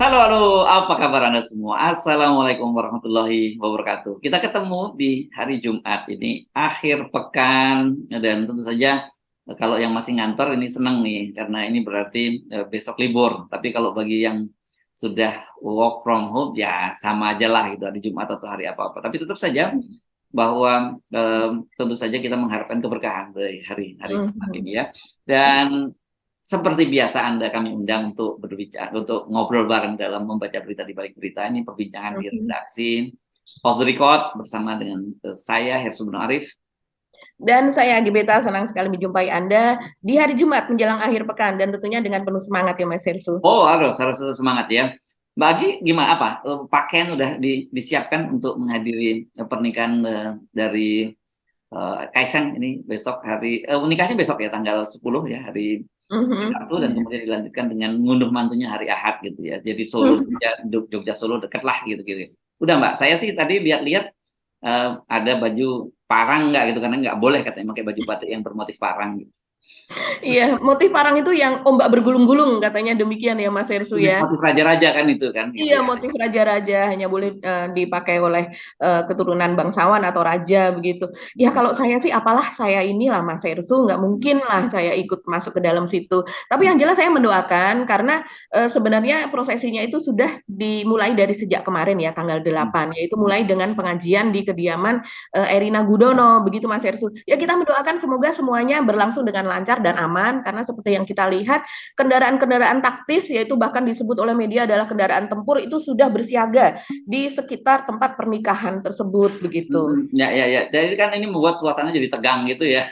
Halo, halo, apa kabar Anda semua? Assalamualaikum warahmatullahi wabarakatuh. Kita ketemu di hari Jumat ini, akhir pekan, dan tentu saja kalau yang masih ngantor ini senang nih, karena ini berarti besok libur. Tapi kalau bagi yang sudah work from home, ya sama aja lah gitu, hari Jumat atau hari apa-apa. Tapi tetap saja bahwa tentu saja kita mengharapkan keberkahan dari hari Jumat Mhm. ini ya. Dan seperti biasa Anda kami undang untuk berbicara, untuk ngobrol bareng dalam membaca berita di balik berita. Ini perbincangan di Mhm. redaksi Off the Record bersama dengan saya Hersu Bin Arif. Dan saya Gibeta senang sekali menjumpai Anda di hari Jumat menjelang akhir pekan dan tentunya dengan penuh semangat ya Mas Hersu. Oh, harus tetap semangat ya. Mbak Agi gimana, apa pakaian udah disiapkan untuk menghadiri pernikahan dari Kaisang ini besok, hari nikahnya besok ya, tanggal 10 ya, hari Mhm. Sabtu, dan kemudian dilanjutkan dengan ngunduh mantunya hari Ahad gitu ya. Jadi Solo, Mhm. Jogja Solo deket lah gitu gitu. Udah Mbak, saya sih tadi lihat-lihat ada baju parang nggak gitu, karena nggak boleh katanya pakai baju batik yang bermotif parang gitu. Iya, motif parang itu yang ombak bergulung-gulung katanya demikian ya Mas Hersu ya. Motif raja-raja kan itu kan gitu Iya, ya. motif raja-raja hanya boleh dipakai oleh keturunan bangsawan atau raja begitu. Ya kalau saya sih apalah saya inilah Mas Hersu, nggak mungkin lah saya ikut masuk ke dalam situ. Tapi yang jelas saya mendoakan karena sebenarnya prosesinya itu sudah dimulai dari sejak kemarin ya tanggal 8, yaitu mulai dengan pengajian di kediaman Erina Gudono begitu Mas Hersu. Ya kita mendoakan semoga semuanya berlangsung dengan lancar dan aman karena seperti yang kita lihat kendaraan-kendaraan taktis yaitu bahkan disebut oleh media adalah kendaraan tempur itu sudah bersiaga di sekitar tempat pernikahan tersebut begitu. Ya, ya, ya. Jadi kan ini membuat suasana jadi tegang gitu ya.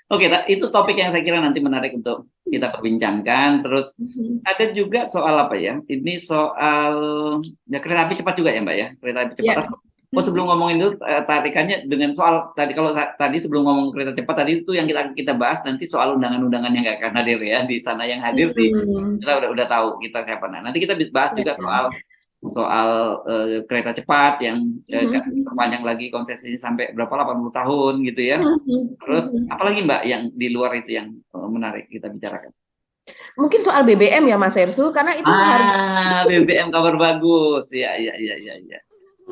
Oke, itu topik yang saya kira nanti menarik untuk kita perbincangkan. Terus ada juga soal apa ya? Ini soal ya kereta api cepat juga ya, Mbak ya. Kereta api cepat. Ya. Oh, sebelum ngomongin itu tarikannya dengan soal tadi, kalau tadi sebelum ngomong kereta cepat tadi itu yang kita bahas nanti soal undangan-undangan yang nggak akan hadir ya. Di sana yang hadir sih Hmm. kita udah tahu kita siapa. Nah, nanti kita bahas Ya. juga soal soal kereta cepat yang Hmm. perpanjang lagi konsesinya sampai berapa, 80 tahun gitu ya. Terus apalagi Mbak yang di luar itu yang menarik kita bicarakan? Mungkin soal BBM ya Mas Hersu karena itu harga. BBM kabar bagus. Ya, ya, ya, ya, ya.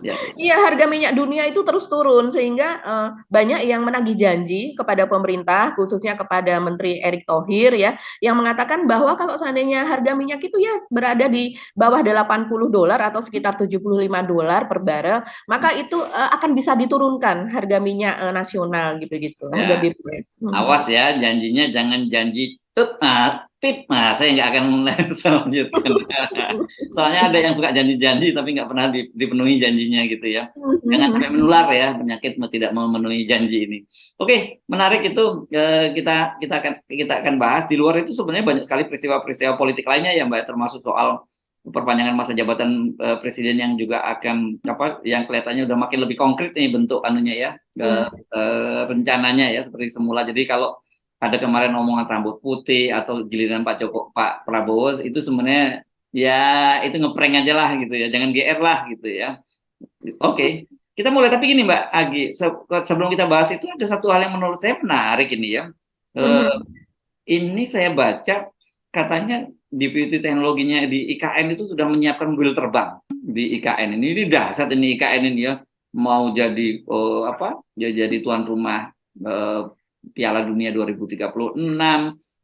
Ya, ya. Iya, harga minyak dunia itu terus turun sehingga banyak yang menagih janji kepada pemerintah, khususnya kepada Menteri Erick Thohir ya, yang mengatakan bahwa kalau seandainya harga minyak itu ya berada di bawah $80 atau sekitar $75 per barel, maka itu akan bisa diturunkan harga minyak nasional gitu-gitu, harga Ya. BBM. Awas ya, janjinya jangan janji pip, saya nggak akan selanjutkan. Soalnya ada yang suka janji-janji tapi nggak pernah dipenuhi janjinya gitu ya. Jangan sampai menular ya penyakit tidak memenuhi janji ini. Oke, menarik itu, kita akan bahas. Di luar itu sebenarnya banyak sekali peristiwa-peristiwa politik lainnya ya Mbak, termasuk soal perpanjangan masa jabatan presiden yang juga akan apa, yang kelihatannya udah makin lebih konkret nih bentuk anunya ya, rencananya ya, seperti semula. Jadi kalau ada kemarin omongan rambut putih atau giliran Pak Prabowo itu sebenarnya ya itu ngeprank aja lah gitu ya, jangan GR lah gitu ya. Oke, kita mulai. Tapi gini Mbak Agi, sebelum kita bahas itu ada satu hal yang menurut saya menarik ini ya. Eh, ini saya baca katanya Deputi Teknologinya di IKN itu sudah menyiapkan mobil terbang di IKN ini. Ini dahsyat ini IKN ini ya, mau jadi apa? Ya jadi tuan rumah Piala Dunia 2036.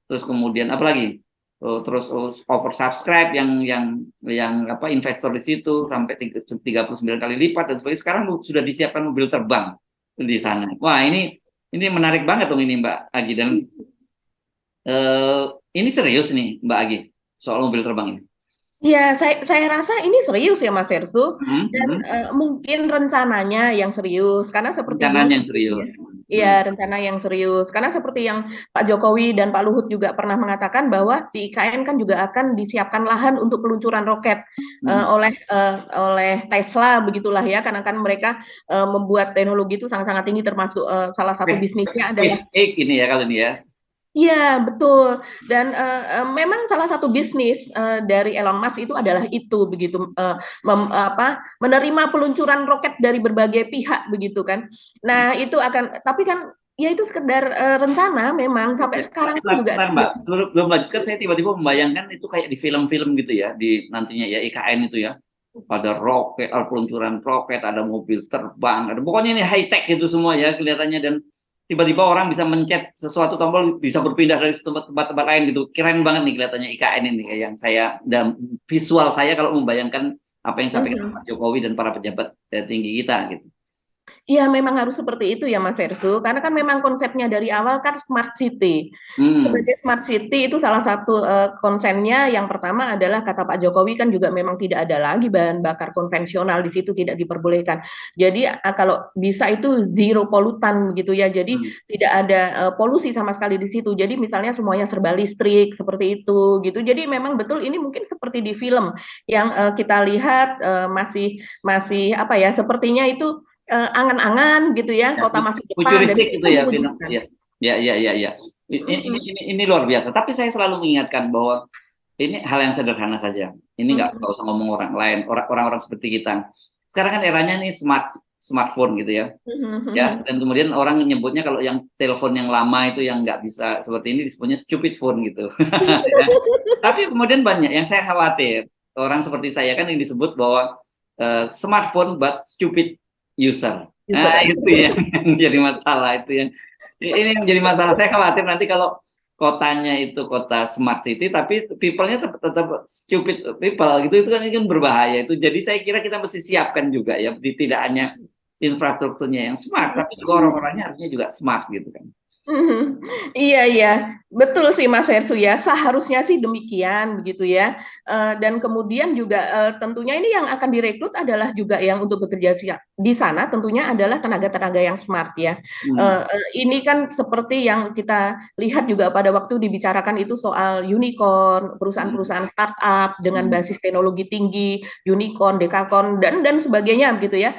Terus kemudian apa lagi? Terus oversubscribe yang apa, investor di situ sampai 39 kali lipat dan sebagainya. Sekarang sudah disiapkan mobil terbang di sana. Wah, ini menarik banget dong ini Mbak Agi. Dan eh, ini serius nih Mbak Agi soal mobil terbang ini. Ya, saya rasa ini serius ya Mas Hersu dan Hmm. mungkin rencananya yang serius karena seperti dulu Rencananya yang ya. serius. Hmm. Iya, rencana yang serius karena seperti yang Pak Jokowi dan Pak Luhut juga pernah mengatakan bahwa di IKN kan juga akan disiapkan lahan untuk peluncuran roket Hmm. oleh Tesla begitulah ya karena kan mereka membuat teknologi itu sangat-sangat tinggi termasuk salah satu bisnisnya adalah. SpaceX ini ya kalau ini ya. Iya, betul. Dan memang salah satu bisnis dari Elon Musk itu adalah itu begitu, menerima peluncuran roket dari berbagai pihak begitu kan. Nah, itu akan, tapi kan ya itu sekedar rencana memang sampai Ya, sekarang pun juga sebentar Mbak, belum melanjutkan, saya tiba-tiba membayangkan itu kayak di film-film gitu ya, di nantinya ya IKN itu ya, ada roket, ada peluncuran roket, ada mobil terbang, ada pokoknya ini high tech itu semua ya kelihatannya, dan tiba-tiba orang bisa mencet sesuatu tombol bisa berpindah dari tempat-tempat lain gitu. Keren banget nih kelihatannya IKN ini, kayak yang saya dan visual saya kalau membayangkan apa yang disampaikan Mhm. Pak Jokowi dan para pejabat tinggi kita gitu. Iya, memang harus seperti itu ya Mas Ersu, karena kan memang konsepnya dari awal kan smart city. Hmm. Sebagai smart city itu salah satu konsennya yang pertama adalah kata Pak Jokowi kan juga memang tidak ada lagi bahan bakar konvensional di situ, tidak diperbolehkan. Jadi kalau bisa itu zero polutan begitu ya. Jadi Hmm. tidak ada polusi sama sekali di situ. Jadi misalnya semuanya serba listrik seperti itu gitu. Jadi memang betul ini mungkin seperti di film yang kita lihat masih masih apa ya, sepertinya itu angan-angan gitu ya, Ya, kota masa depan dan futuristik itu itu kan ya, film. diwujudkan. Ya, ya, ya, ya, ya. Mhm, Ini luar biasa. Tapi saya selalu mengingatkan bahwa ini hal yang sederhana saja. Ini mhm, nggak usah ngomong orang lain, orang-orang seperti kita. Sekarang kan eranya nih smartphone gitu ya. mhm, Ya, mhm. dan kemudian orang nyebutnya kalau yang telepon yang lama itu yang nggak bisa seperti ini disebutnya stupid phone gitu. Ya. Tapi kemudian banyak yang saya khawatir, orang seperti saya kan yang disebut bahwa smartphone but stupid user. Nah, User. itu yang jadi masalah, itu yang ini yang jadi masalah. Saya khawatir nanti kalau kotanya itu kota smart city tapi people-nya tetap stupid people gitu, itu kan, ini kan berbahaya itu. Jadi saya kira kita mesti siapkan juga ya, tidak hanya infrastrukturnya yang smart tapi juga orang-orangnya harusnya juga smart gitu kan. Mhm. Iya iya, betul sih Mas Hersu ya, seharusnya sih demikian begitu ya. Dan kemudian juga tentunya ini yang akan direkrut adalah juga yang untuk bekerja di sana tentunya adalah tenaga-tenaga yang smart ya. Hmm. Ini kan seperti yang kita lihat juga pada waktu dibicarakan itu soal unicorn, Hmm. perusahaan-perusahaan startup dengan Hmm. basis teknologi tinggi, unicorn, dekakorn dan sebagainya begitu ya.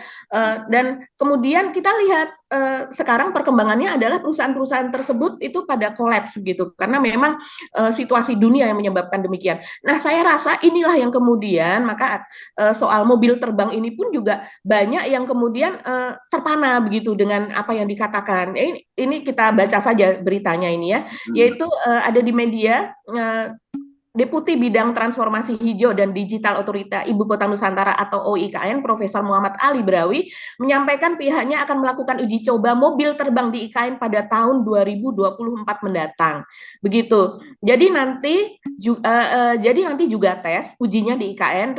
Dan kemudian kita lihat sekarang perkembangannya adalah perusahaan-perusahaan tersebut itu pada kolaps gitu karena memang situasi dunia yang menyebabkan demikian. Nah, saya rasa inilah yang kemudian maka soal mobil terbang ini pun juga banyak yang kemudian terpana begitu dengan apa yang dikatakan. Ini kita baca saja beritanya ini ya, Hmm. yaitu ada di media Deputi Bidang Transformasi Hijau dan Digital Otorita Ibu Kota Nusantara atau OIKN, Profesor Muhammad Ali Brawi, menyampaikan pihaknya akan melakukan uji coba mobil terbang di IKN pada tahun 2024 mendatang. Begitu. Jadi nanti juga tes ujinya di IKN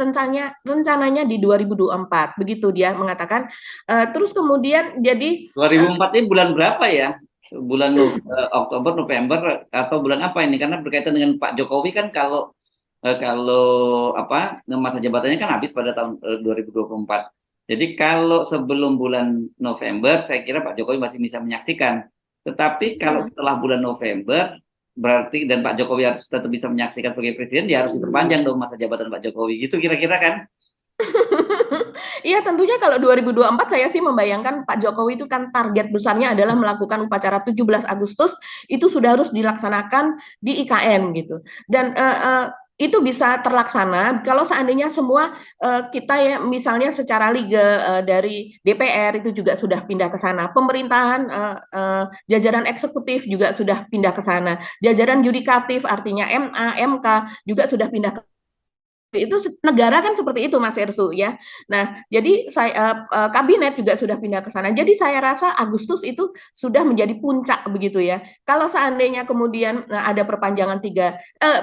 rencananya di 2024. Begitu dia mengatakan. Terus kemudian jadi 2004 ini bulan berapa ya? Bulan Oktober, November, atau bulan apa ini? Karena berkaitan dengan Pak Jokowi kan, kalau apa, masa jabatannya kan habis pada tahun 2024. Jadi kalau sebelum bulan November, saya kira Pak Jokowi masih bisa menyaksikan. Tetapi kalau setelah bulan November, berarti dan Pak Jokowi harus tetap bisa menyaksikan sebagai presiden, dia harus diperpanjang dong masa jabatan Pak Jokowi. Gitu kira-kira kan? Iya, tentunya kalau 2024 saya sih membayangkan Pak Jokowi itu kan target besarnya adalah melakukan upacara 17 Agustus itu sudah harus dilaksanakan di IKN gitu. Dan itu bisa terlaksana kalau seandainya semua kita ya misalnya secara liga dari DPR itu juga sudah pindah ke sana, pemerintahan jajaran eksekutif juga sudah pindah ke sana, jajaran yudikatif artinya MA, MK juga sudah pindah ke itu negara kan seperti itu Mas Ersu ya. Nah, jadi kabinet juga sudah pindah ke sana. Jadi saya rasa Agustus itu sudah menjadi puncak begitu ya. Kalau seandainya kemudian ada perpanjangan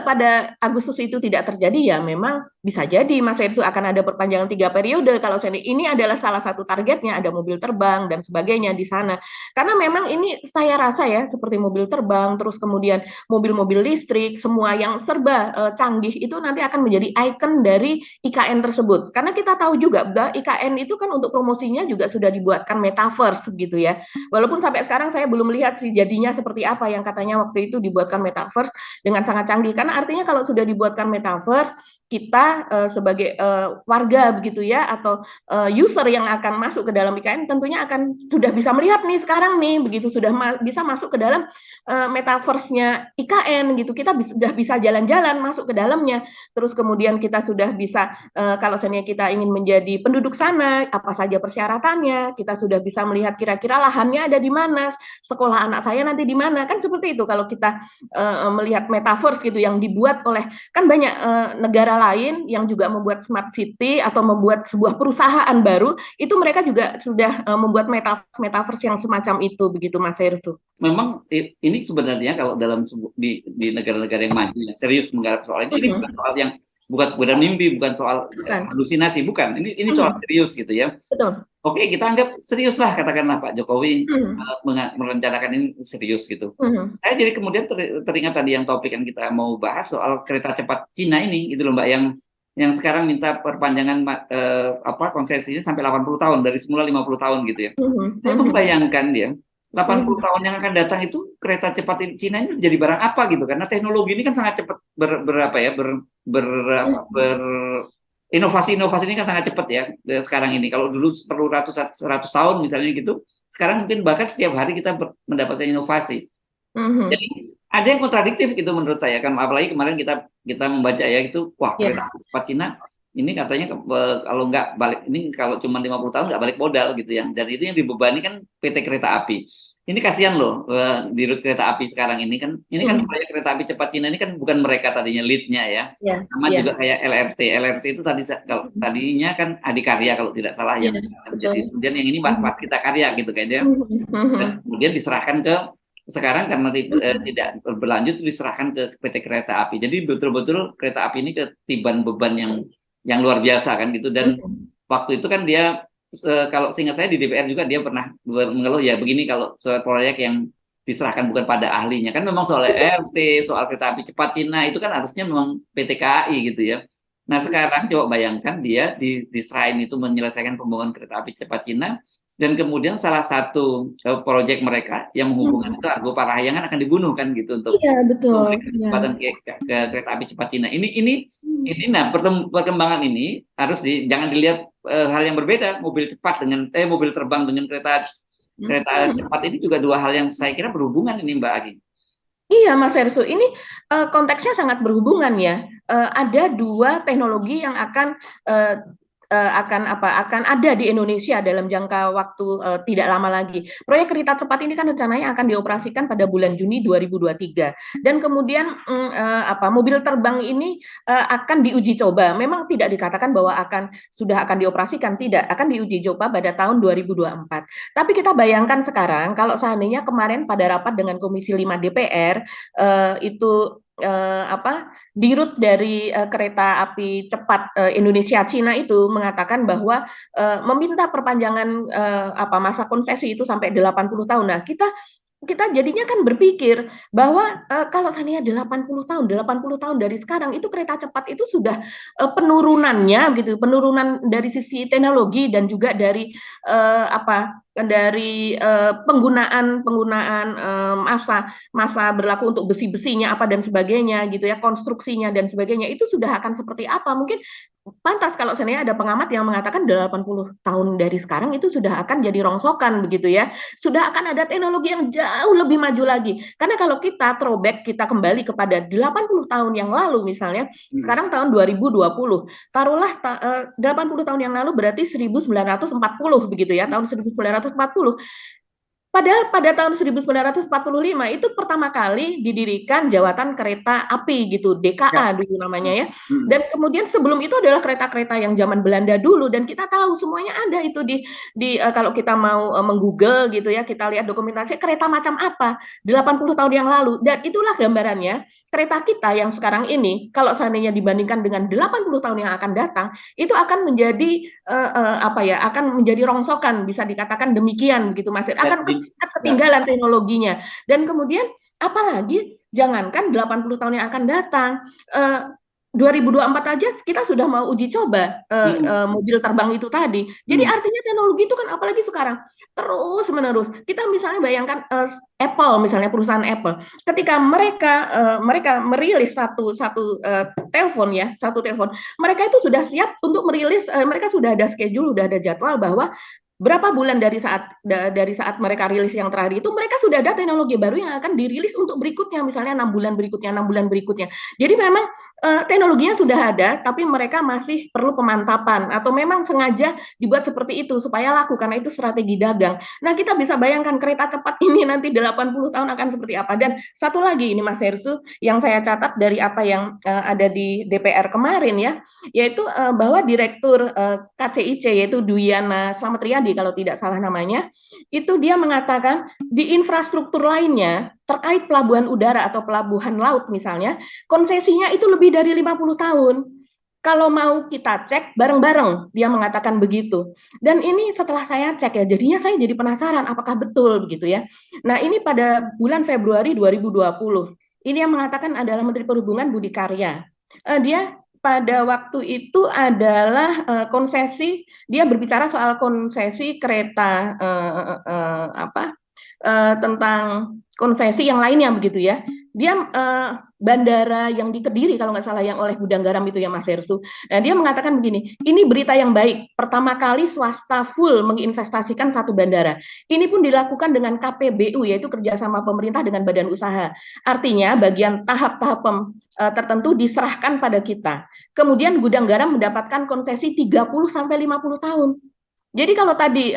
pada Agustus itu tidak terjadi ya memang bisa jadi Mas Ersu akan ada perpanjangan 3 periode kalau ini adalah salah satu targetnya ada mobil terbang dan sebagainya di sana. Karena memang ini saya rasa ya seperti mobil terbang terus kemudian mobil-mobil listrik semua yang serba canggih itu nanti akan menjadi ikon dari IKN tersebut. Karena kita tahu juga bahwa IKN itu kan untuk promosinya juga sudah dibuatkan metaverse gitu ya. Walaupun sampai sekarang saya belum lihat sih jadinya seperti apa yang katanya waktu itu dibuatkan metaverse dengan sangat canggih. Karena artinya kalau sudah dibuatkan metaverse kita sebagai warga begitu ya, atau user yang akan masuk ke dalam IKN tentunya akan sudah bisa melihat nih sekarang nih, begitu sudah bisa masuk ke dalam metaverse-nya IKN gitu. Kita sudah bisa jalan-jalan masuk ke dalamnya. Terus kemudian kita sudah bisa kalau seandainya kita ingin menjadi penduduk sana, apa saja persyaratannya, kita sudah bisa melihat kira-kira lahannya ada di mana, sekolah anak saya nanti di mana, kan seperti itu kalau kita melihat metaverse gitu yang dibuat oleh, kan banyak negara lain yang juga membuat smart city atau membuat sebuah perusahaan baru, itu mereka juga sudah membuat metaverse yang semacam itu, begitu Mas Hersu. Memang ini sebenarnya kalau dalam di negara-negara yang maju yang serius menggarap soal ini bukan soal yang bukan sekedar mimpi, bukan soal halusinasi, bukan. Ini soal serius gitu ya. Betul. Oke, kita anggap serius lah, katakanlah Pak Jokowi merencanakan ini serius gitu. Saya jadi kemudian teringat tadi yang topik yang kita mau bahas soal kereta cepat Cina ini gitu loh Mbak, yang sekarang minta perpanjangan konsesinya sampai 80 tahun dari semula 50 tahun gitu ya. Saya membayangkan dia 80 tahun yang akan datang itu kereta cepat Cina ini jadi barang apa gitu, karena teknologi ini kan sangat cepat inovasi ini kan sangat cepat ya sekarang ini. Kalau dulu perlu 100 tahun misalnya gitu, sekarang mungkin bahkan setiap hari kita mendapatkan inovasi. Jadi ada yang kontradiktif gitu menurut saya kan, apalagi kemarin kita membaca ya itu, wah kereta cepat Cina ini katanya kalau nggak balik, ini kalau cuma 50 tahun nggak balik modal gitu ya, dan itu yang dibebani kan PT Kereta Api. Ini kasihan loh di rute kereta api sekarang ini kan proyek kereta api cepat Cina ini kan bukan mereka tadinya leadnya ya, sama juga kayak LRT itu tadinya kan Adikarya kalau tidak salah yang menjadi, kemudian yang ini Waskita Karya gitu kayaknya, dan kemudian diserahkan ke sekarang karena tidak berlanjut diserahkan ke PT Kereta Api. Jadi betul-betul kereta api ini ketiban beban yang luar biasa kan gitu, dan waktu itu kan dia kalau seingat saya di DPR juga dia pernah mengeluh ya begini, kalau soal proyek yang diserahkan bukan pada ahlinya, kan memang soal LRT, soal kereta api cepat Cina itu kan harusnya memang PT KAI gitu ya. Nah sekarang coba bayangkan dia diserahin itu menyelesaikan pembangunan kereta api cepat Cina, dan kemudian salah satu proyek mereka yang menghubungkan itu Argo Parahyangan akan dibunuh kan gitu untuk memberikan kesempatan ke kereta api cepat Cina. Ini nah perkembangan ini harus jangan dilihat hal yang berbeda, mobil terbang dengan kereta cepat ini juga dua hal yang saya kira berhubungan ini Mbak Agi. Iya Mas Hersu, ini konteksnya sangat berhubungan ya. Ada dua teknologi yang akan ada di Indonesia dalam jangka waktu tidak lama lagi. Proyek kereta cepat ini kan rencananya akan dioperasikan pada bulan Juni 2023. Dan kemudian mobil terbang ini akan diuji coba. Memang tidak dikatakan bahwa sudah akan dioperasikan, tidak, akan diuji coba pada tahun 2024. Tapi kita bayangkan sekarang kalau seandainya kemarin pada rapat dengan Komisi 5 DPR itu dirut dari kereta api cepat Indonesia Cina itu mengatakan bahwa meminta perpanjangan masa konsesi itu sampai 80 tahun. Nah, kita jadinya kan berpikir bahwa kalau seandainya 80 tahun dari sekarang itu kereta cepat itu sudah penurunannya gitu, penurunan dari sisi teknologi dan juga dari penggunaan masa berlaku untuk besi-besinya dan sebagainya gitu ya, konstruksinya dan sebagainya itu sudah akan seperti apa. Mungkin pantas kalau seandainya ada pengamat yang mengatakan 80 tahun dari sekarang itu sudah akan jadi rongsokan begitu ya. Sudah akan ada teknologi yang jauh lebih maju lagi. Karena kalau kita throwback, kita kembali kepada 80 tahun yang lalu misalnya, sekarang tahun 2020. Taruhlah 80 tahun yang lalu berarti 1940 begitu ya, tahun 1940. Padahal pada tahun 1945 itu pertama kali didirikan Jawatan Kereta Api gitu, DKA dulu namanya ya. Dan kemudian sebelum itu adalah kereta-kereta yang zaman Belanda dulu, dan kita tahu semuanya ada itu di kalau kita mau menggoogle gitu ya, kita lihat dokumentasi kereta macam apa 80 tahun yang lalu, dan itulah gambarannya kereta kita yang sekarang ini kalau seandainya dibandingkan dengan 80 tahun yang akan datang itu akan menjadi akan menjadi rongsokan, bisa dikatakan demikian begitu Mas. Akan ketinggalan teknologinya. Dan kemudian apalagi jangankan 80 tahun yang akan datang, 2024 aja kita sudah mau uji coba mobil terbang itu tadi. Jadi artinya teknologi itu kan apalagi sekarang terus menerus. Kita misalnya bayangkan Apple misalnya, perusahaan Apple, ketika mereka merilis satu telepon ya, satu telepon, mereka itu sudah siap untuk merilis, mereka sudah ada schedule, sudah ada jadwal bahwa berapa bulan dari saat mereka rilis yang terakhir itu, mereka sudah ada teknologi baru yang akan dirilis untuk berikutnya, misalnya 6 bulan berikutnya, 6 bulan berikutnya. Jadi memang teknologinya sudah ada, tapi mereka masih perlu pemantapan, atau memang sengaja dibuat seperti itu supaya laku, karena itu strategi dagang. Nah, kita bisa bayangkan kereta cepat ini nanti 80 tahun akan seperti apa. Dan satu lagi ini Mas Hersu, yang saya catat dari apa yang ada di DPR kemarin ya, yaitu bahwa Direktur KCIC, yaitu Dwiana Slamet Riyadi kalau tidak salah namanya, itu dia mengatakan di infrastruktur lainnya terkait pelabuhan udara atau pelabuhan laut misalnya, konsesinya itu lebih dari 50 tahun. Kalau mau kita cek bareng-bareng, dia mengatakan begitu. Dan ini setelah saya cek ya, jadinya saya jadi penasaran apakah betul begitu ya. Nah, ini pada bulan Februari 2020. Ini yang mengatakan adalah Menteri Perhubungan Budi Karya. Dia pada waktu itu adalah konsesi, dia berbicara soal konsesi kereta tentang konsesi yang lainnya begitu ya. Dia bandara yang di Kediri kalau nggak salah yang oleh Gudang Garam itu ya Mas Hersu. Nah, dia mengatakan begini, ini berita yang baik. Pertama kali swasta full menginvestasikan satu bandara. Ini pun dilakukan dengan KPBU, yaitu kerjasama pemerintah dengan badan usaha. Artinya bagian tahap-tahap tertentu diserahkan pada kita. Kemudian Gudang Garam mendapatkan konsesi 30 sampai 50 tahun. Jadi kalau tadi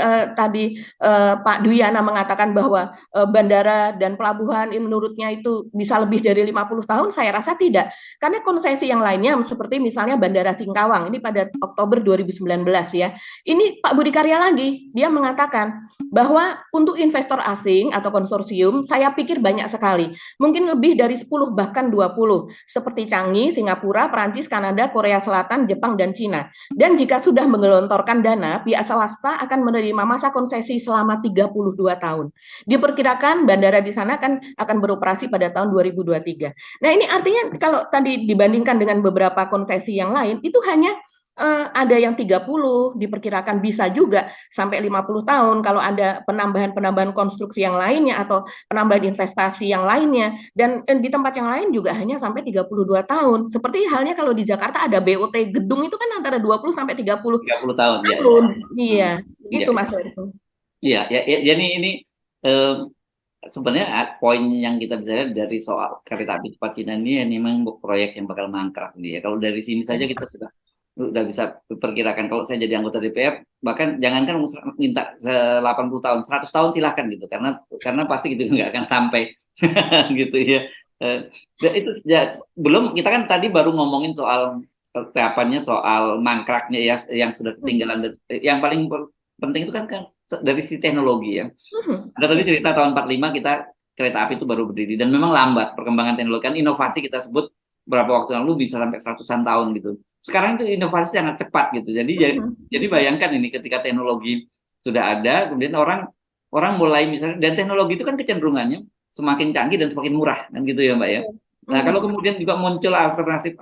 Pak Dwiana mengatakan bahwa bandara dan pelabuhan menurutnya itu bisa lebih dari 50 tahun, saya rasa tidak. Karena konsesi yang lainnya seperti misalnya Bandara Singkawang, ini pada Oktober 2019 ya. Ini Pak Budi Karya lagi, dia mengatakan bahwa untuk investor asing atau konsorsium, saya pikir banyak sekali. Mungkin lebih dari 10 bahkan 20. Seperti Changi, Singapura, Perancis, Kanada, Korea Selatan, Jepang, dan Cina. Dan jika sudah menggelontorkan dana, pihak swasta akan menerima masa konsesi selama 32 tahun. Diperkirakan bandara di sana akan beroperasi pada tahun 2023. Nah, ini artinya kalau tadi dibandingkan dengan beberapa konsesi yang lain, itu hanya ada yang 30, diperkirakan bisa juga sampai 50 tahun kalau ada penambahan konstruksi yang lainnya atau penambahan investasi yang lainnya, dan di tempat yang lain juga hanya sampai 32 tahun. Seperti halnya kalau di Jakarta ada BOT gedung itu kan antara 20 sampai 30 tahun ya. Iya, gitu Mas Werso. Iya, jadi ini sebenarnya poin yang kita bicara dari soal kereta api cepat Cina ini memang proyek yang bakal mangkrak nih ya. Kalau dari sini saja kita sudah bisa perkirakan. Kalau saya jadi anggota DPR, bahkan jangankan minta 80 tahun, 100 tahun silahkan gitu, karena pasti gitu nggak akan sampai gitu ya. Itu ya, belum, kita kan tadi baru ngomongin soal soal mangkraknya ya, yang sudah ketinggalan. Yang paling penting itu kan dari sisi teknologi ya. Ada tadi cerita tahun 45 kita kereta api itu baru berdiri, dan memang lambat perkembangan teknologi. Kan inovasi kita sebut berapa waktu lalu bisa sampai 100-an tahun gitu. Sekarang itu inovasi sangat cepat gitu. Jadi bayangkan ini ketika teknologi sudah ada, kemudian orang mulai misalnya, dan teknologi itu kan kecenderungannya semakin canggih dan semakin murah kan gitu ya Mbak ya. Nah, kalau kemudian juga muncul alternatif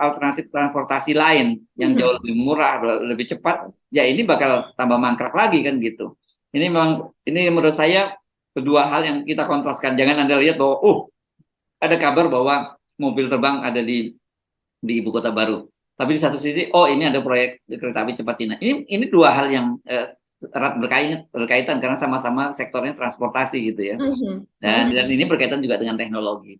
transportasi lain yang jauh lebih murah, lebih cepat, ya ini bakal tambah mangkrak lagi kan gitu. Ini menurut saya kedua hal yang kita kontraskan. Jangan Anda lihat bahwa ada kabar bahwa mobil terbang ada di ibu kota baru. Tapi di satu sisi, ini ada proyek kereta api cepat Cina. Ini dua hal yang erat berkaitan karena sama-sama sektornya transportasi gitu ya. Dan ini berkaitan juga dengan teknologi.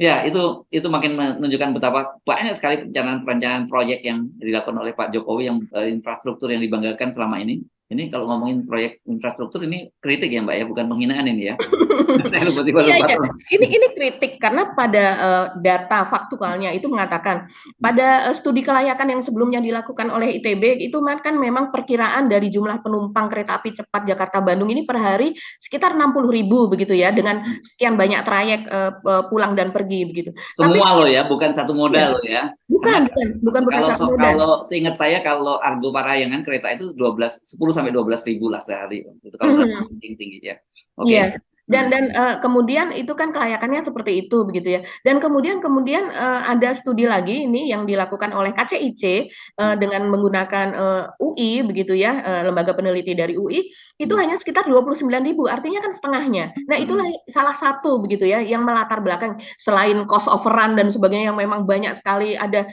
Ya, itu makin menunjukkan betapa banyak sekali perencanaan proyek yang dilakukan oleh Pak Jokowi, yang infrastruktur yang dibanggakan selama ini. Ini kalau ngomongin proyek infrastruktur ini kritik ya Mbak ya, bukan penghinaan ini ya. Saya lupa. Ini kritik karena pada data faktualnya itu mengatakan pada studi kelayakan yang sebelumnya dilakukan oleh ITB itu kan memang perkiraan dari jumlah penumpang kereta api cepat Jakarta-Bandung ini per hari sekitar 60.000 begitu ya, dengan sekian banyak trayek pulang dan pergi begitu. Semua loh ya, bukan satu moda loh ya. Bukan satu moda. Kalau seingat saya kalau Argo Parahyangan kereta itu 10 sampai 12.000 lah sehari. Itu kalau tinggi ya. Iya. Kemudian itu kan kelayakannya seperti itu begitu ya. Dan kemudian ada studi lagi ini yang dilakukan oleh KCIC dengan menggunakan UI begitu ya, lembaga peneliti dari UI itu hanya sekitar 29.000, artinya kan setengahnya. Nah, itulah salah satu begitu ya yang melatar belakang selain cost of run dan sebagainya yang memang banyak sekali ada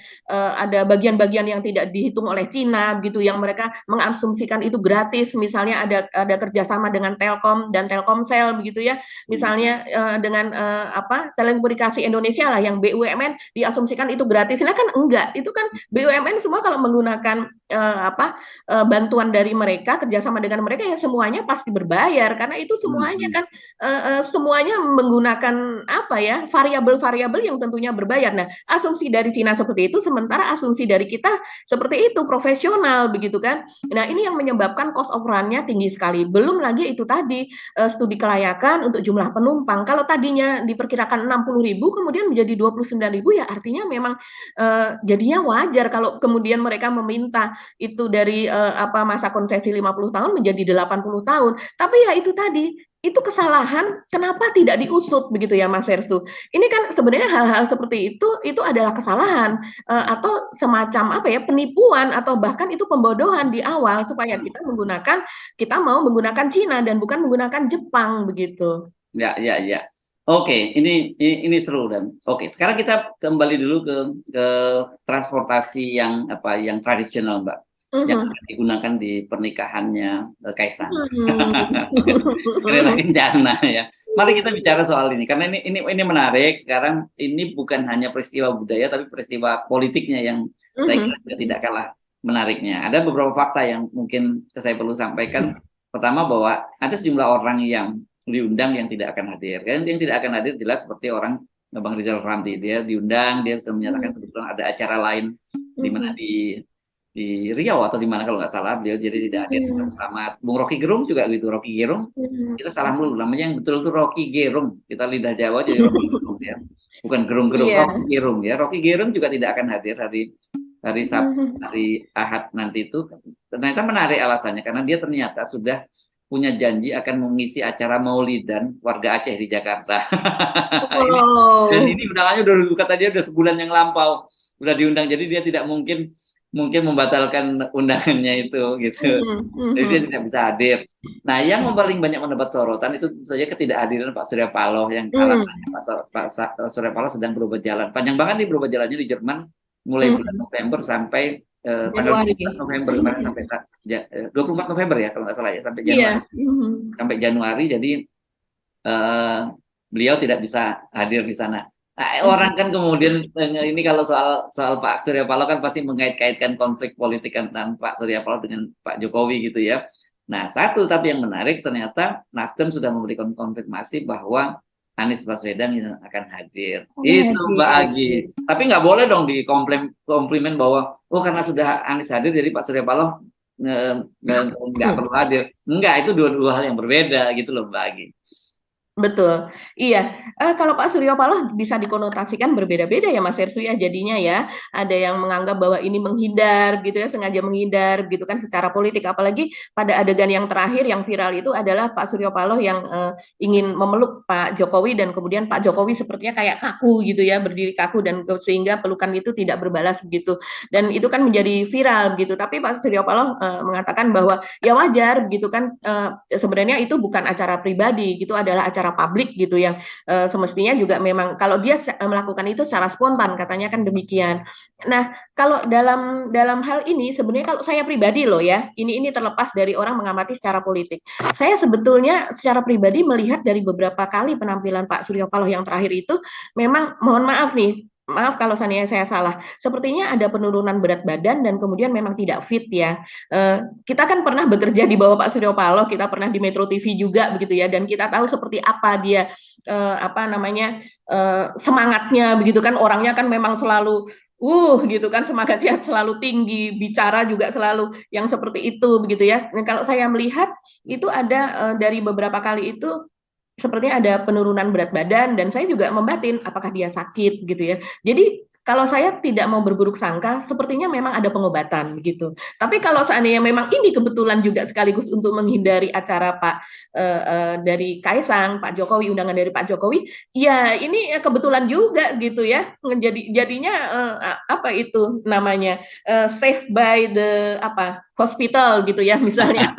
bagian-bagian yang tidak dihitung oleh Cina begitu yang mereka mengasumsikan itu gratis, misalnya ada kerjasama dengan Telkom dan Telkomsel begitu ya, misalnya dengan telekomunikasi Indonesia lah yang BUMN diasumsikan itu gratis. Nah kan enggak, itu kan BUMN semua kalau menggunakan bantuan dari mereka, kerjasama dengan mereka ya semuanya pasti berbayar karena itu semuanya kan semuanya menggunakan variabel-variabel yang tentunya berbayar. Nah, asumsi dari Cina seperti itu, sementara asumsi dari kita seperti itu profesional begitu kan. Nah, ini yang menyebabkan cost of run-nya tinggi sekali. Belum lagi itu tadi studi kelayakan untuk jumlah penumpang. Kalau tadinya diperkirakan 60.000 kemudian menjadi 29.000 ya artinya memang jadinya wajar kalau kemudian mereka meminta itu dari masa konsesi 50 tahun menjadi 80 tahun. Tapi ya itu tadi, itu kesalahan kenapa tidak diusut begitu ya Mas Hersu. Ini kan sebenarnya hal-hal seperti itu adalah kesalahan atau semacam penipuan atau bahkan itu pembodohan di awal supaya kita mau menggunakan Cina dan bukan menggunakan Jepang begitu. Ya. Oke, ini seru dan oke. Sekarang kita kembali dulu ke transportasi yang tradisional, Mbak, yang digunakan di pernikahannya Kaisang. Kereta Kencana ya. Mari kita bicara soal ini karena ini menarik. Sekarang ini bukan hanya peristiwa budaya tapi peristiwa politiknya yang saya kira juga tidak kalah menariknya. Ada beberapa fakta yang mungkin saya perlu sampaikan. Pertama bahwa ada sejumlah orang yang diundang yang tidak akan hadir. Kan yang tidak akan hadir jelas seperti orang Bang Rizal Ramli, dia diundang, dia sudah menyatakan kebetulan ada acara lain di mana di Riau atau di mana kalau nggak salah, beliau jadi tidak hadir bersama Bung Rocky Gerung juga gitu. Rocky Gerung kita salah mulu namanya, yang betul itu Rocky Gerung, kita lidah Jawa jadi Rocky Gerung ya, bukan Gerung-Gerung. Rocky Gerung ya. Rocky Gerung juga tidak akan hadir hari Sabtu, hari Ahad nanti itu. Ternyata menarik alasannya karena dia ternyata sudah punya janji akan mengisi acara Maulidan warga Aceh di Jakarta. Dan ini undangannya kata dia udah sebulan yang lampau udah diundang, jadi dia tidak mungkin membatalkan undangannya itu gitu. Jadi dia tidak bisa hadir. Nah, yang paling banyak mendapat sorotan itu tentu saja ketidakhadiran Pak Surya Paloh yang alasannya Pak Surya Paloh sedang berobat jalan. Panjang banget nih berobat jalannya di Jerman mulai bulan November sampai tanggal 24 November kemarin sampai 24 November ya kalau nggak salah ya, sampai Januari. Sampai Januari, jadi beliau tidak bisa hadir di sana. Nah, orang kan kemudian ini kalau soal Pak Surya Paloh kan pasti mengait-kaitkan konflik politik antara Pak Surya Paloh dengan Pak Jokowi gitu ya. Nah, tapi yang menarik ternyata Nasdem sudah memberikan konfirmasi bahwa Anies Baswedan yang akan hadir. Itu Mbak Agi. Tapi nggak boleh dong komplimen bahwa karena sudah Anies hadir jadi Pak Surya Paloh nggak perlu hadir. Enggak, itu dua hal yang berbeda gitu loh Mbak Agi. Betul, iya. Kalau Pak Surya Paloh bisa dikonotasikan berbeda-beda ya Mas Hersu ya, jadinya ya. Ada yang menganggap bahwa ini menghindar gitu ya, sengaja menghindar gitu kan secara politik. Apalagi pada adegan yang terakhir yang viral itu adalah Pak Surya Paloh yang ingin memeluk Pak Jokowi dan kemudian Pak Jokowi sepertinya kayak kaku gitu ya, berdiri kaku dan sehingga pelukan itu tidak berbalas begitu. Dan itu kan menjadi viral gitu. Tapi Pak Surya Paloh mengatakan bahwa ya wajar gitu kan, sebenarnya itu bukan acara pribadi gitu, adalah acara publik gitu yang semestinya juga memang kalau dia melakukan itu secara spontan katanya kan demikian. Nah, kalau dalam hal ini sebenarnya kalau saya pribadi loh ya, ini terlepas dari orang mengamati secara politik. Saya sebetulnya secara pribadi melihat dari beberapa kali penampilan Pak Surya Paloh yang terakhir itu memang mohon maaf nih, maaf kalau seandainya saya salah, sepertinya ada penurunan berat badan dan kemudian memang tidak fit ya. Kita kan pernah bekerja di bawah Pak Surya Paloh, kita pernah di Metro TV juga begitu ya, dan kita tahu seperti apa dia semangatnya begitu kan, orangnya kan memang selalu gitu kan, semangatnya selalu tinggi, bicara juga selalu yang seperti itu begitu ya. Nah, kalau saya melihat itu ada dari beberapa kali itu sepertinya ada penurunan berat badan dan saya juga membatin apakah dia sakit gitu ya. Jadi kalau saya tidak mau berburuk sangka, sepertinya memang ada pengobatan gitu. Tapi kalau seandainya memang ini kebetulan juga sekaligus untuk menghindari acara dari Kaisang, Pak Jokowi, undangan dari Pak Jokowi, ya ini kebetulan juga gitu ya. Jadinya apa itu namanya, safe by the hospital gitu ya misalnya.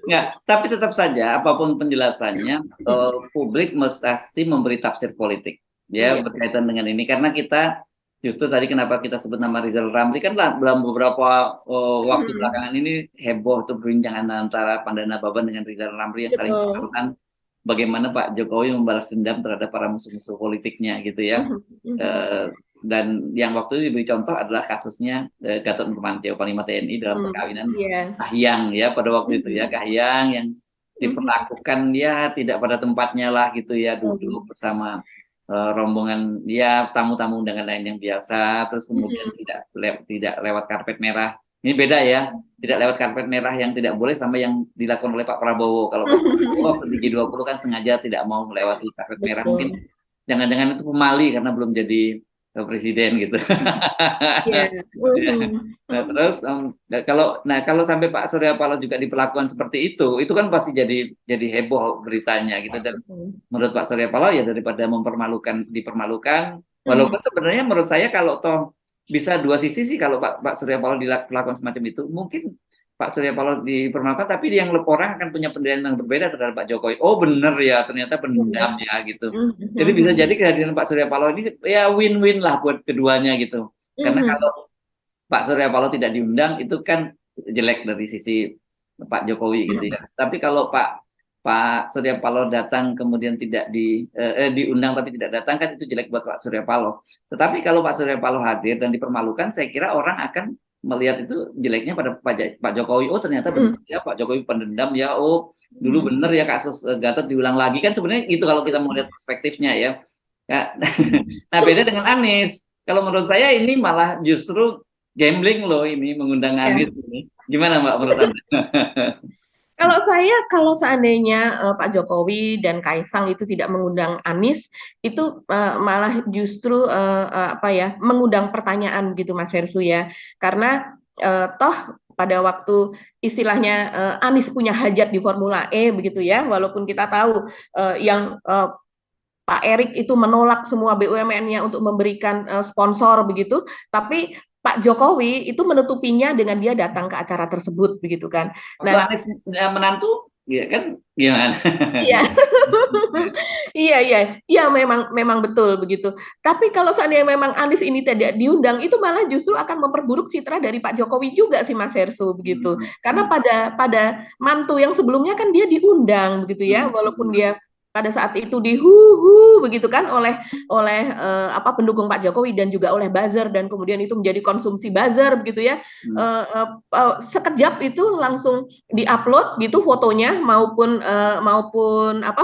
Enggak, tapi tetap saja apapun penjelasannya, publik mesti memberi tafsir politik ya Iya. berkaitan dengan ini karena kita justru tadi kenapa kita sebut nama Rizal Ramli kan dalam beberapa waktu belakangan ini heboh tuh perbincangan antara Pandana Baban dengan Rizal Ramli yang saling Betul. bersahutan bagaimana Pak Jokowi membalas dendam terhadap para musuh-musuh politiknya gitu ya. Dan yang waktu itu diberi contoh adalah kasusnya Gatot Nurmantio Panglima TNI dalam perkawinan Iya. Kahiyang ya pada waktu itu ya, Kahiyang yang diperlakukan ya tidak pada tempatnya lah gitu ya, duduk bersama rombongan ya tamu-tamu undangan lain yang biasa, terus kemudian tidak lewat karpet merah. Ini beda ya, tidak lewat karpet merah yang tidak boleh sama yang dilakukan oleh Pak Prabowo. Kalau Pak Prabowo di G20 kan sengaja tidak mau melewati karpet merah, mungkin Betul. jangan-jangan itu pemali karena belum jadi presiden gitu. Iya. Nah terus kalau sampai Pak Surya Paloh juga diperlakukan seperti itu kan pasti jadi heboh beritanya gitu. Dan menurut Pak Surya Paloh ya daripada dipermalukan, walaupun sebenarnya menurut saya kalau toh bisa dua sisi sih kalau Pak Surya Paloh dilakukan semacam itu, mungkin Pak Surya Paloh dipermalukan, tapi yang orang akan punya penilaian yang berbeda terhadap Pak Jokowi. Oh bener ya, ternyata pendendam ya gitu. Jadi bisa jadi kehadiran Pak Surya Paloh ini ya win-win lah buat keduanya gitu. Karena kalau Pak Surya Paloh tidak diundang itu kan jelek dari sisi Pak Jokowi gitu ya. Tapi kalau Pak Surya Paloh datang kemudian tidak diundang tapi tidak datang kan itu jelek buat Pak Surya Paloh. Tetapi kalau Pak Surya Paloh hadir dan dipermalukan, saya kira orang akan melihat itu jeleknya pada Pak Jokowi. Oh ternyata benar ya Pak Jokowi pendendam ya. Oh dulu benar ya kasus Gatot diulang lagi kan sebenarnya itu kalau kita melihat perspektifnya ya. Nah beda dengan Anies. Kalau menurut saya ini malah justru gambling loh ini mengundang Anies ini. Gimana Mbak menurut Anda? Kalau seandainya Pak Jokowi dan Kaisang itu tidak mengundang Anies, itu malah justru mengundang pertanyaan gitu Mas Hersu ya. Karena toh pada waktu istilahnya Anies punya hajat di Formula E begitu ya, walaupun kita tahu yang Pak Erik itu menolak semua BUMN-nya untuk memberikan sponsor begitu, tapi Pak Jokowi itu menutupinya dengan dia datang ke acara tersebut begitu kan. Waktu Anies menantu, ya kan gimana? Iya, iya, memang betul begitu. Tapi kalau seandainya memang Anies ini tidak diundang, itu malah justru akan memperburuk citra dari Pak Jokowi juga sih Mas Hersu begitu. Karena pada mantu yang sebelumnya kan dia diundang begitu ya, walaupun dia pada saat itu dihuhu begitu kan oleh pendukung Pak Jokowi dan juga oleh buzzer dan kemudian itu menjadi konsumsi buzzer begitu ya. Sekejap itu langsung diupload gitu fotonya maupun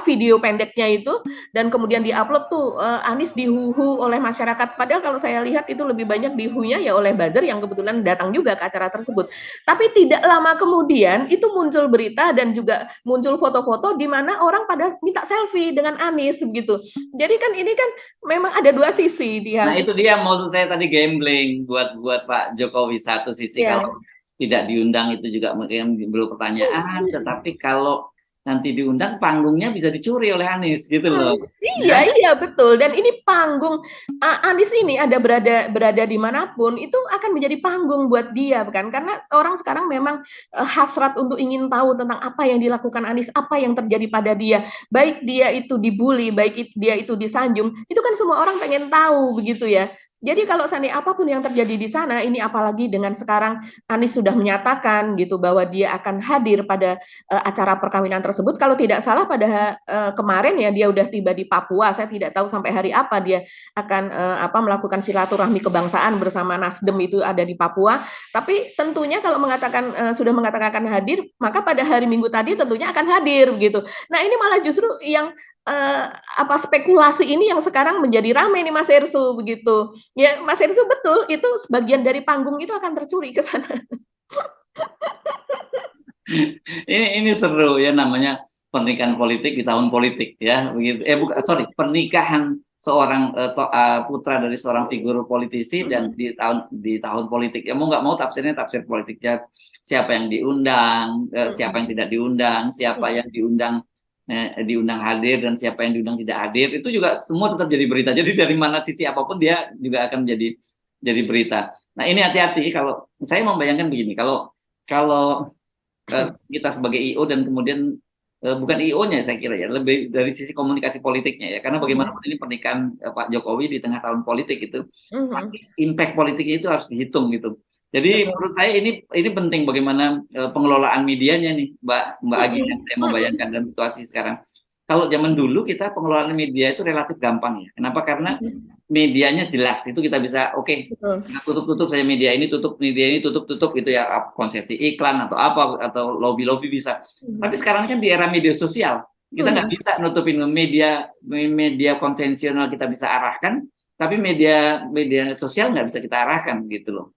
video pendeknya itu dan kemudian diupload tuh Anies dihuhu oleh masyarakat. Padahal kalau saya lihat itu lebih banyak dihunya ya oleh buzzer yang kebetulan datang juga ke acara tersebut. Tapi tidak lama kemudian itu muncul berita dan juga muncul foto-foto di mana orang pada minta selfie dengan Anies begitu. Jadi kan ini kan memang ada dua sisi dia. Nah itu dia maksud saya tadi gambling buat Pak Jokowi satu sisi kalau tidak diundang itu juga mungkin belum pertanyaan, tetapi kalau nanti diundang panggungnya bisa dicuri oleh Anies gitu loh. Iya betul. Dan ini panggung Anies ini ada berada dimanapun itu akan menjadi panggung buat dia kan karena orang sekarang memang hasrat untuk ingin tahu tentang apa yang dilakukan Anies, apa yang terjadi pada dia, baik dia itu dibully, baik dia itu disanjung, itu kan semua orang pengen tahu begitu ya. Jadi kalau seandainya apapun yang terjadi di sana, ini apalagi dengan sekarang Anies sudah menyatakan gitu bahwa dia akan hadir pada acara perkawinan tersebut. Kalau tidak salah pada kemarin ya dia udah tiba di Papua. Saya tidak tahu sampai hari apa dia akan melakukan silaturahmi kebangsaan bersama Nasdem itu ada di Papua. Tapi tentunya kalau sudah mengatakan akan hadir, maka pada hari Minggu tadi tentunya akan hadir gitu. Nah ini malah justru yang spekulasi ini yang sekarang menjadi ramai nih Mas Hersu begitu. Ya Mas Hersu betul itu sebagian dari panggung itu akan tercuri ke sana. ini seru ya namanya pernikahan politik di tahun politik ya begitu. Pernikahan seorang putra dari seorang figur politisi dan di tahun politik ya mau nggak mau tafsirnya tafsir politiknya, siapa yang diundang, siapa yang tidak diundang, siapa yang diundang hadir dan siapa yang diundang tidak hadir, itu juga semua tetap jadi berita. Jadi dari mana sisi apapun dia juga akan jadi berita. Nah ini hati-hati, kalau saya membayangkan begini, kalau kita sebagai IO dan kemudian bukan IO-nya saya kira ya, lebih dari sisi komunikasi politiknya ya, karena bagaimanapun ini pernikahan Pak Jokowi di tengah tahun politik itu pasti impact politiknya itu harus dihitung gitu. Jadi menurut saya ini penting bagaimana pengelolaan medianya nih, Mbak Agi, yang saya membayangkan dalam situasi sekarang. Kalau zaman dulu kita pengelolaan media itu relatif gampang ya. Kenapa? Karena medianya jelas, itu kita bisa kita tutup saya media ini, tutup media ini, tutup gitu ya, konsesi iklan atau apa atau lobby bisa. Tapi sekarang kan di era media sosial kita nggak bisa nutupin media konvensional, kita bisa arahkan, tapi media sosial nggak bisa kita arahkan gitu loh.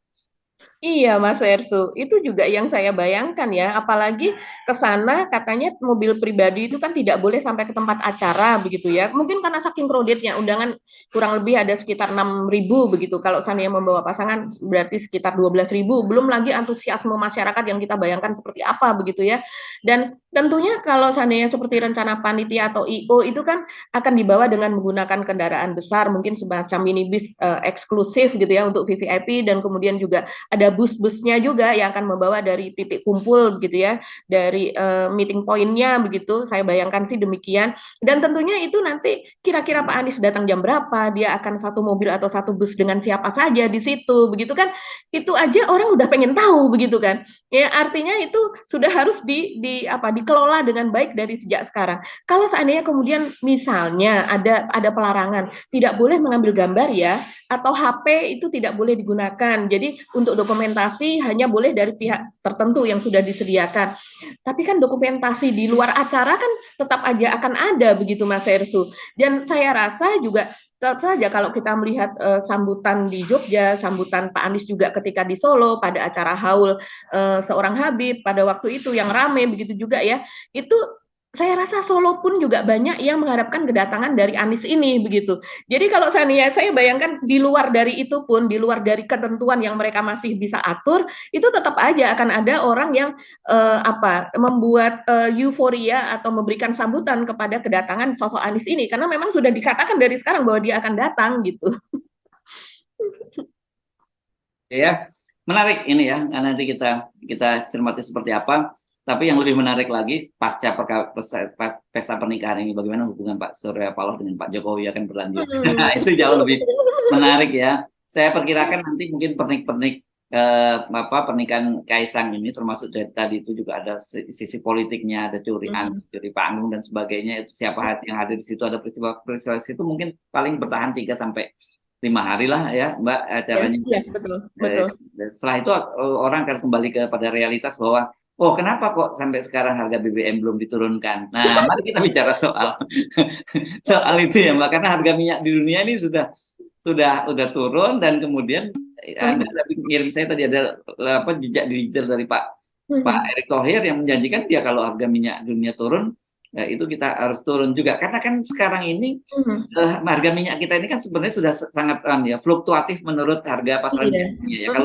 Iya, Mas Ersu, itu juga yang saya bayangkan ya, apalagi ke sana katanya mobil pribadi itu kan tidak boleh sampai ke tempat acara begitu ya. Mungkin karena saking crowded-nya, undangan kurang lebih ada sekitar 6.000 begitu. Kalau seandainya membawa pasangan berarti sekitar 12.000, belum lagi antusiasme masyarakat yang kita bayangkan seperti apa begitu ya. Dan tentunya kalau seandainya seperti rencana panitia atau IO itu kan akan dibawa dengan menggunakan kendaraan besar, mungkin semacam minibus eksklusif gitu ya untuk VVIP, dan kemudian juga ada bus-busnya juga yang akan membawa dari titik kumpul begitu ya, dari meeting point-nya begitu. Saya bayangkan sih demikian. Dan tentunya itu nanti kira-kira Pak Anies datang jam berapa, dia akan satu mobil atau satu bus dengan siapa saja di situ, begitu kan? Itu aja orang udah pengen tahu begitu kan? Ya artinya itu sudah harus dikelola dengan baik dari sejak sekarang. Kalau seandainya kemudian misalnya ada pelarangan, tidak boleh mengambil gambar ya, atau HP itu tidak boleh digunakan. Jadi untuk dokumentasi hanya boleh dari pihak tertentu yang sudah disediakan. Tapi kan dokumentasi di luar acara kan tetap aja akan ada begitu Mas Ersu. Dan saya rasa juga tetap saja kalau kita melihat sambutan di Jogja, sambutan Pak Anies juga ketika di Solo pada acara haul seorang Habib pada waktu itu yang rame begitu juga ya, itu saya rasa Solo pun juga banyak yang mengharapkan kedatangan dari Anies ini begitu. Jadi kalau saya bayangkan di luar dari itu pun, di luar dari ketentuan yang mereka masih bisa atur, itu tetap aja akan ada orang yang membuat euforia atau memberikan sambutan kepada kedatangan sosok Anies ini, karena memang sudah dikatakan dari sekarang bahwa dia akan datang gitu. Ya, menarik ini ya, nanti kita cermati seperti apa. Tapi yang lebih menarik lagi pasca pesta pernikahan ini, bagaimana hubungan Pak Surya Paloh dengan Pak Jokowi akan berlanjut. Itu jauh lebih menarik ya. Saya perkirakan nanti mungkin pernikahan Kaisang ini, termasuk dari tadi itu juga ada sisi politiknya, ada curi panggung dan sebagainya. Itu siapa yang hadir di situ, ada peristiwa situ, mungkin paling bertahan 3 sampai 5 hari lah ya Mbak acaranya. Ya, betul. Setelah itu orang akan kembali kepada realitas bahwa kenapa kok sampai sekarang harga BBM belum diturunkan. Nah, mari kita bicara soal itu ya Mbak, karena harga minyak di dunia ini sudah turun, dan kemudian Anda ngirim saya tadi ada jejak digital dari Pak Erick Thohir yang menjanjikan dia kalau harga minyak dunia turun, itu kita harus turun juga, karena kan sekarang ini harga minyak kita ini kan sebenarnya sudah sangat fluktuatif menurut harga pasaran dunia ya.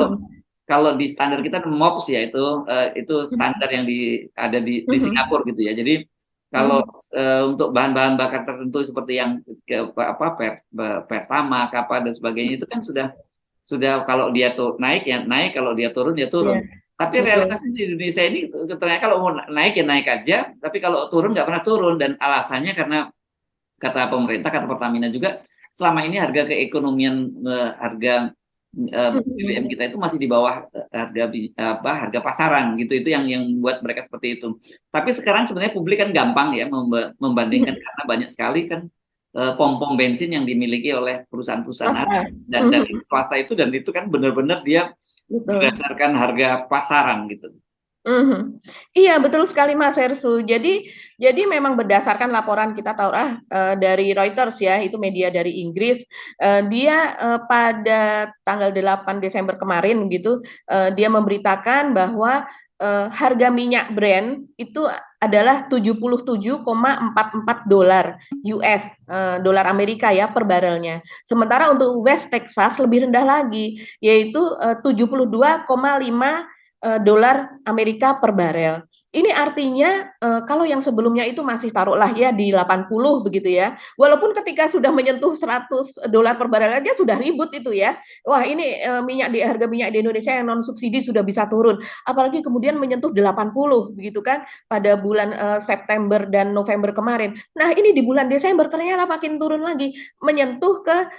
Kalau di standar kita MOPS ya, itu standar yang ada di Singapura gitu ya. Jadi kalau untuk bahan-bahan bakar tertentu seperti yang Pertamax dan sebagainya, itu kan sudah kalau dia tuh naik ya naik, kalau dia turun ya turun. Tapi realitasnya di Indonesia ini ternyata kalau mau naik ya naik aja, tapi kalau turun nggak pernah turun, dan alasannya karena kata pemerintah, kata Pertamina juga, selama ini harga keekonomian harga BBM kita itu masih di bawah harga pasaran gitu. Itu yang membuat mereka seperti itu. Tapi sekarang sebenarnya publik kan gampang ya membandingkan, karena banyak sekali kan pom-pom bensin yang dimiliki oleh perusahaan-perusahaan dan dari swasta itu, dan itu kan benar-benar dia berdasarkan harga pasaran gitu. Iya betul sekali Mas Hersu. Jadi memang berdasarkan laporan kita tahu dari Reuters ya, itu media dari Inggris, dia pada tanggal 8 Desember kemarin gitu, dia memberitakan bahwa harga minyak Brent itu adalah 77,44 dolar US, dolar Amerika ya per barelnya. Sementara untuk West Texas lebih rendah lagi, yaitu 72,5 dolar Amerika per barel. Ini artinya kalau yang sebelumnya itu masih taruhlah ya di 80 begitu ya. Walaupun ketika sudah menyentuh 100 dolar per barel aja sudah ribut itu ya. Wah, ini harga minyak di Indonesia yang non subsidi sudah bisa turun. Apalagi kemudian menyentuh 80 begitu kan pada bulan September dan November kemarin. Nah, ini di bulan Desember ternyata makin turun lagi menyentuh ke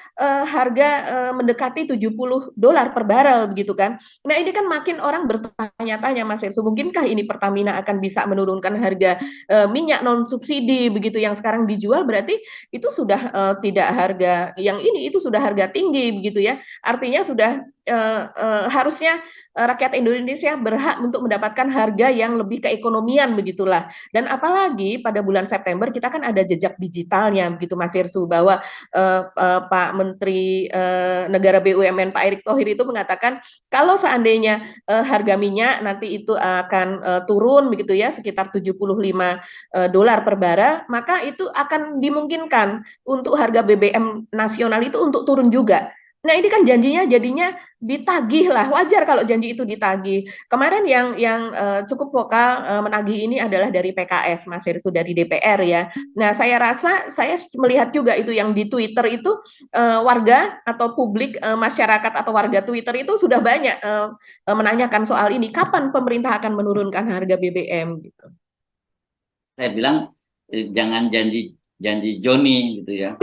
harga mendekati 70 dolar per barel begitu kan. Nah, ini kan makin orang bertanya-tanya Mas Irsu, mungkinkah ini Pertamina akan bisa menurunkan harga minyak non subsidi begitu yang sekarang dijual, berarti itu sudah tidak harga yang ini, itu sudah harga tinggi begitu ya. Artinya sudah harusnya rakyat Indonesia berhak untuk mendapatkan harga yang lebih keekonomian begitulah. Dan apalagi pada bulan September kita kan ada jejak digitalnya begitu Mas Irsu, bahwa Pak Menteri Negara BUMN Pak Erick Thohir itu mengatakan kalau seandainya harga minyak nanti itu akan turun begitu ya sekitar 75 dolar per barel, maka itu akan dimungkinkan untuk harga BBM nasional itu untuk turun juga. Nah, ini kan janjinya jadinya ditagih lah, wajar kalau janji itu ditagih. Kemarin yang cukup vokal menagih ini adalah dari PKS, Mas Herssu, dari DPR ya. Nah, saya rasa saya melihat juga itu yang di Twitter itu warga atau publik, masyarakat atau warga Twitter itu sudah banyak menanyakan soal ini, kapan pemerintah akan menurunkan harga BBM gitu. Saya bilang jangan janji Joni gitu ya.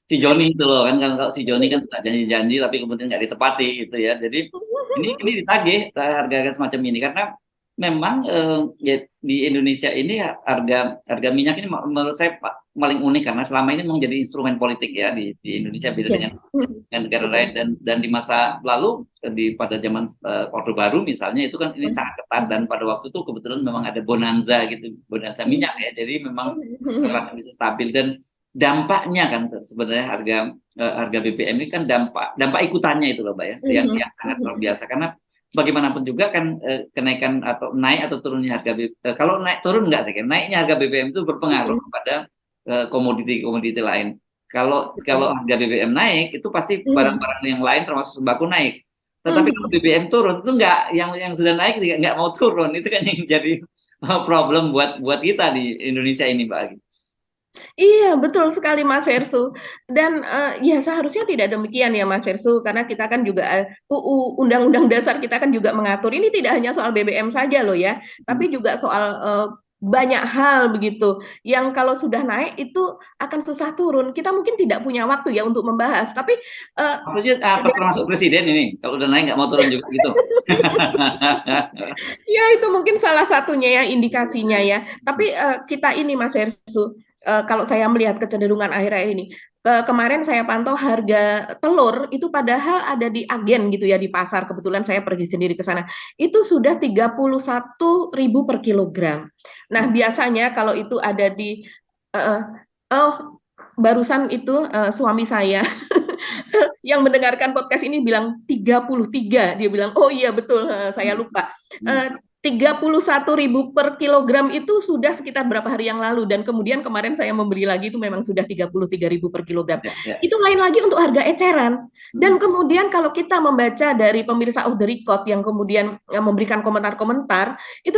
Si Joni itu loh kan, kalau si Joni kan suka janji-janji tapi kemudian nggak ditepati gitu ya. Jadi ini ditagih harga semacam ini karena memang ya, di Indonesia ini harga minyak ini menurut saya paling unik karena selama ini memang jadi instrumen politik ya di Indonesia, beda dengan negara lain, dan di masa lalu pada zaman Orde Baru misalnya itu kan ini sangat ketat, dan pada waktu itu kebetulan memang ada bonanza gitu, bonanza minyak ya, jadi memang relatif bisa stabil. Dan dampaknya kan sebenarnya harga BBM ini kan dampak ikutannya itu loh Mbak ya, yang sangat luar biasa, karena bagaimanapun juga kan kenaikan atau naik atau turunnya harga kalau naik turun enggak, saya kira naiknya harga BBM itu berpengaruh kepada komoditi lain. Kalau harga BBM naik itu pasti barang-barang yang lain termasuk sembako naik. Tetapi kalau BBM turun itu enggak, yang sudah naik enggak mau turun, itu kan yang jadi problem buat kita di Indonesia ini Mbak. Iya, betul sekali Mas Herssu. Dan ya seharusnya tidak demikian ya Mas Herssu, karena kita kan juga UU Undang-Undang Dasar kita kan juga mengatur ini tidak hanya soal BBM saja loh ya, tapi juga soal banyak hal begitu yang kalau sudah naik itu akan susah turun. Kita mungkin tidak punya waktu ya untuk membahas, tapi maksudnya apa, termasuk presiden ini kalau udah naik nggak mau turun juga gitu. Ya itu mungkin salah satunya ya indikasinya ya. Tapi kita ini Mas Herssu, kalau saya melihat kecenderungan akhir-akhir ini, kemarin saya pantau harga telur itu padahal ada di agen gitu ya di pasar, kebetulan saya pergi sendiri ke sana, itu sudah 31.000 per kilogram. Nah biasanya kalau itu ada di barusan itu suami saya yang mendengarkan podcast ini bilang 33, dia bilang oh iya betul, saya lupa. 31.000 per kilogram itu sudah sekitar berapa hari yang lalu, dan kemudian kemarin saya membeli lagi itu memang sudah 33.000 per kilogram. Itu lain lagi untuk harga eceran. Dan kemudian kalau kita membaca dari pemirsa off the record yang kemudian memberikan komentar-komentar, itu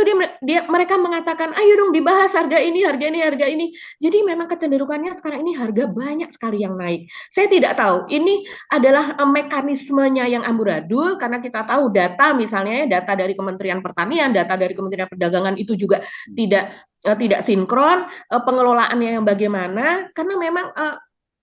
mereka mengatakan ayo dong dibahas harga ini, harga ini, harga ini. Jadi memang kecenderungannya sekarang ini harga banyak sekali yang naik. Saya tidak tahu ini adalah mekanismenya yang amburadul, karena kita tahu data misalnya data dari Kementerian Pertanian, data dari Kementerian Perdagangan itu juga tidak sinkron, pengelolaannya yang bagaimana, karena memang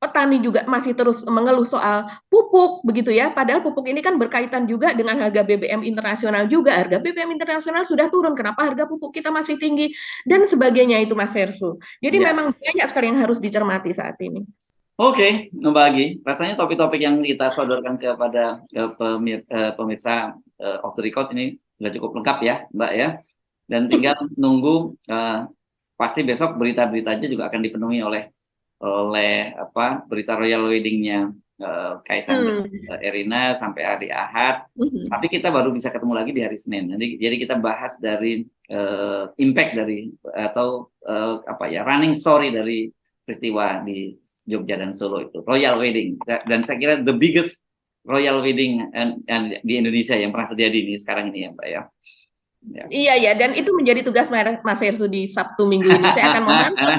petani juga masih terus mengeluh soal pupuk begitu ya, padahal pupuk ini kan berkaitan juga dengan harga BBM internasional juga, harga BBM internasional sudah turun, kenapa harga pupuk kita masih tinggi, dan sebagainya itu Mas Herssu. Jadi memang banyak sekali yang harus dicermati saat ini. Oke, membagi. Rasanya topik-topik yang kita sodorkan kepada pemirsa off the record ini sudah cukup lengkap ya, Mbak ya. Dan tinggal nunggu, pasti besok berita-berita aja juga akan dipenuhi oleh berita royal wedding-nya Kaisang Erina sampai hari Ahad. Tapi kita baru bisa ketemu lagi di hari Senin. Jadi kita bahas dari impact dari atau running story dari peristiwa di Jogja dan Solo itu, Royal Wedding. Dan saya kira the biggest Royal Wedding di Indonesia yang pernah terjadi ini sekarang ini ya Mbak ya. Iya ya, dan itu menjadi tugas Mas Hersu di Sabtu Minggu ini. Saya akan memantau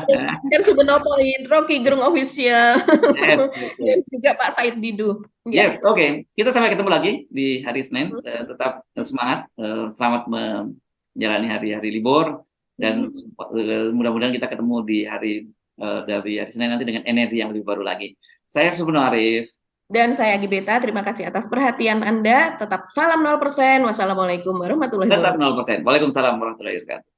Hersu Benopoint, Rocky Gerung Official, yes, dan juga Pak Said Didu. Yes, oke. Kita sampai ketemu lagi di hari Senin. Tetap semangat, selamat menjalani hari-hari libur, dan mudah-mudahan kita ketemu di dari hari Senin nanti dengan energi yang lebih baru lagi. Saya Subno Arif. Dan saya Gibeta, terima kasih atas perhatian Anda. Tetap salam 0%. Wassalamualaikum warahmatullahi wabarakatuh. Tetap 0%. Waalaikumsalam warahmatullahi wabarakatuh.